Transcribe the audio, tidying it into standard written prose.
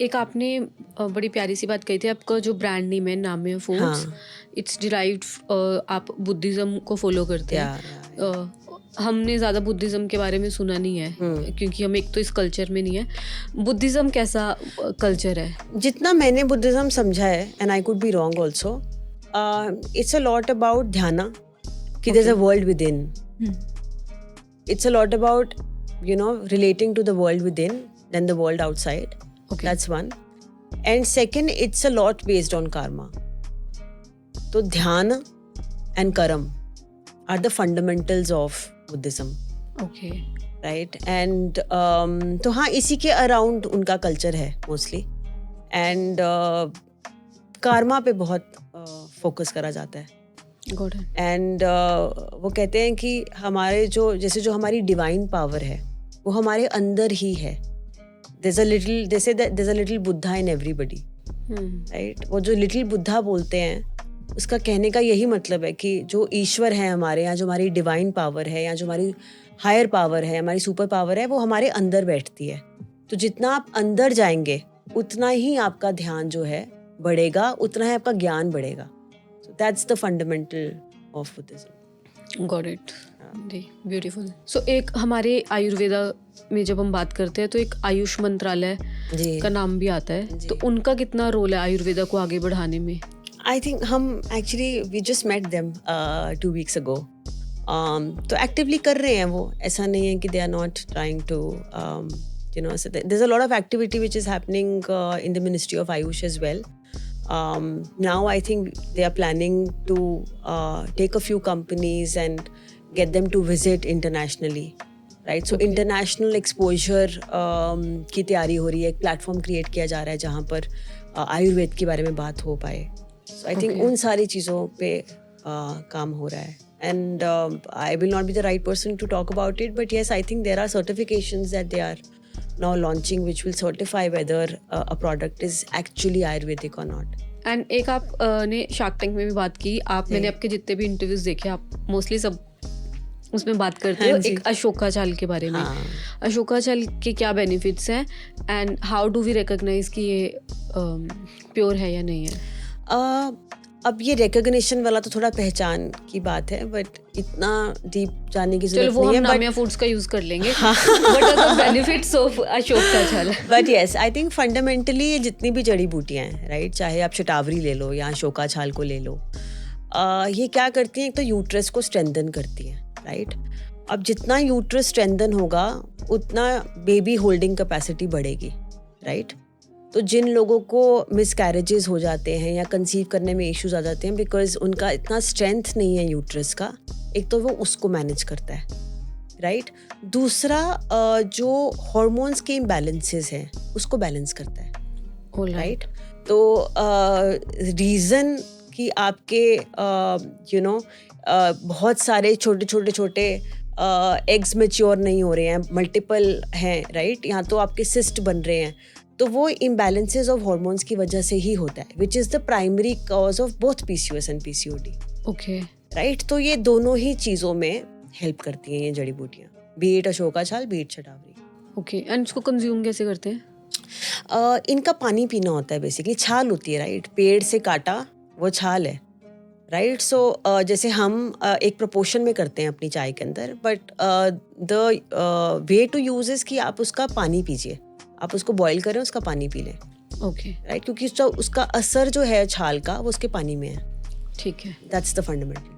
एक आपने बड़ी प्यारी सी बात कही थी, आपका जो ब्रांड नेम है नाम्य फूड्स, इट्स डिराइव्ड, आप बुद्धिज्म को फॉलो करते हैं। हमने ज़्यादा बुद्धिज्म के बारे में सुना नहीं है क्योंकि हम एक तो इस कल्चर में नहीं है। बुद्धिज्म कैसा कल्चर है? जितना मैंने बुद्धिज्म समझा है, and I could be wrong also, it's a lot about dhyan, कि there is a world within. It's a lot about, relating to the world within than the world outside. Okay. That's one. And second, it's a lot based on karma. So dhyana and karam are the fundamentals of Buddhism. Okay. Right? And तो हाँ, इसी के around उनका culture है mostly. And karma पे बहुत focus करा जाता है. एंड वो कहते हैं कि हमारे जो हमारी डिवाइन पावर है वो हमारे अंदर ही है. there's a little Buddha in everybody, right? वो जो लिटिल बुद्धा बोलते हैं उसका कहने का यही मतलब है कि जो ईश्वर है हमारे यहाँ, जो हमारी डिवाइन पावर है या जो हमारी हायर पावर है, हमारी सुपर पावर है, वो हमारे अंदर बैठती है. तो जितना आप अंदर जाएंगे उतना ही आपका ध्यान जो है बढ़ेगा, उतना ही आपका ज्ञान बढ़ेगा. That's the fundamental of Buddhism. Got it. Beautiful. So एक हमारे आयुर्वेदा में जब हम बात करते हैं तो एक आयुष मंत्रालय का नाम भी आता है, तो उनका कितना रोल है आयुर्वेदा को आगे बढ़ाने में? आई थिंक हम actually we just met them 2 weeks ago. तो एक्टिवली कर रहे हैं वो, ऐसा नहीं है कि they are not trying to there's a lot of activity which is happening in the Ministry of Ayush as well. Now I think they are planning to take a few companies and get them to visit internationally, right? So international exposure की तैयारी हो रही है, एक platform create किया जा रहा है जहाँ पर आयुर्वेद के बारे में बात हो पाए. So I think उन सारी चीज़ों पे काम हो रहा है. And I will not be the right person to talk about it, but yes, I think there are certifications that they are now launching which will certify whether a product is actually Ayurvedic or not. And एक आप ने shark tank में भी बात की, मैंने आपके जितने भी इंटरव्यूज देखे, आप मोस्टली सब उसमें बात करते हो एक अशोका चाल के बारे में. अशोका चाल के क्या बेनिफिट्स हैं and how do we recognise कि ये प्योर है या नहीं है? अब ये रिकॉग्निशन वाला तो थोड़ा पहचान की बात है, बट इतना डीप जाने की जरूरत नहीं है. चलो वो हम नामिया फूड्स का यूज कर लेंगे. What are the benefits of Ashoka चाल? But yes, I think fundamentally ये जितनी भी जड़ी बूटियां हैं, राइट, चाहे आप शतावरी ले लो या अशोका छाल को ले लो, ये क्या करती हैं? एक तो यूट्रस को स्ट्रेंथन करती हैं, राइट? अब जितना यूट्रस स्ट्रेंथन होगा उतना बेबी होल्डिंग कैपेसिटी बढ़ेगी, राइट? तो जिन लोगों को मिसकैरेजेस हो जाते हैं या कंसीव करने में इश्यूज आ जाते हैं बिकॉज उनका इतना स्ट्रेंथ नहीं है यूट्रस का, एक तो वो उसको मैनेज करता है, राइट? दूसरा जो हार्मोन्स के इम्बैलेंसेस हैं उसको बैलेंस करता है, राइट? तो रीज़न कि आपके बहुत सारे छोटे एग्स मैच्योर नहीं हो रहे हैं, मल्टीपल हैं, राइट? यहाँ तो आपके सिस्ट बन रहे हैं, तो वो इम्बैलेंसेस ऑफ हार्मोन्स की वजह से ही होता है, which is the primary cause of both PCOS and PCOD. Okay, right? तो ये दोनों ही चीज़ों में हेल्प करती हैं ये जड़ी बूटियाँ, बीट अशोका छाल, बीट शतावरी. ओके, एंड इसको कंज्यूम कैसे करते हैं? इनका पानी पीना होता है बेसिकली. छाल होती है, राइट? पेड़ से काटा वो छाल है, राइट? सो जैसे हम एक प्रोपोर्शन में करते हैं अपनी चाय के अंदर, but the way to use is कि आप उसका पानी पीजिए, आप उसको बॉईल करें, उसका पानी पी लें. Okay, right? क्योंकि उसका असर जो है छाल का वो उसके पानी में है. ठीक है, दैट्स द फंडामेंटल.